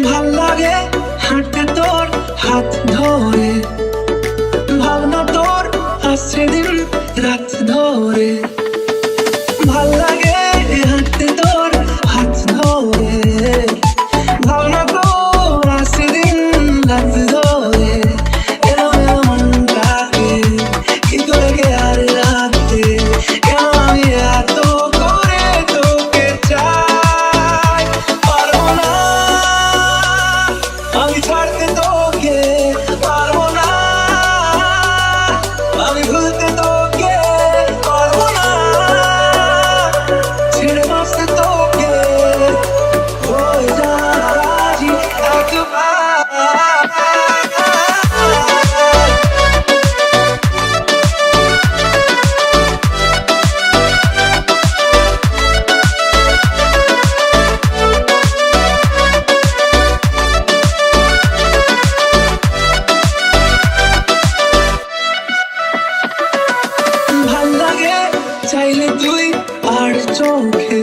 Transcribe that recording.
ভাল লাগে হাঁটতে তোর হাত ধরে, ভাবনা তোর আসছে দিন রাত ধরে। ভাল লাগে হাঁটতে তোর হাত ধরে, ভাবনা তোর আসছে দিন রাত ধরে। এরম মনটাকে কি করে কে আর রাখতে, কেন আমি এত করে তোকে চাই। পারবো না আমি ছাড়তে তোকে, পারবো না আমি ভুলতে তোকে, পারবো না ছেড়ে বাঁচতে তোকে। হয়ে যা রাজি একবার। ভাল লাগে চাইলে তুই আর চোখে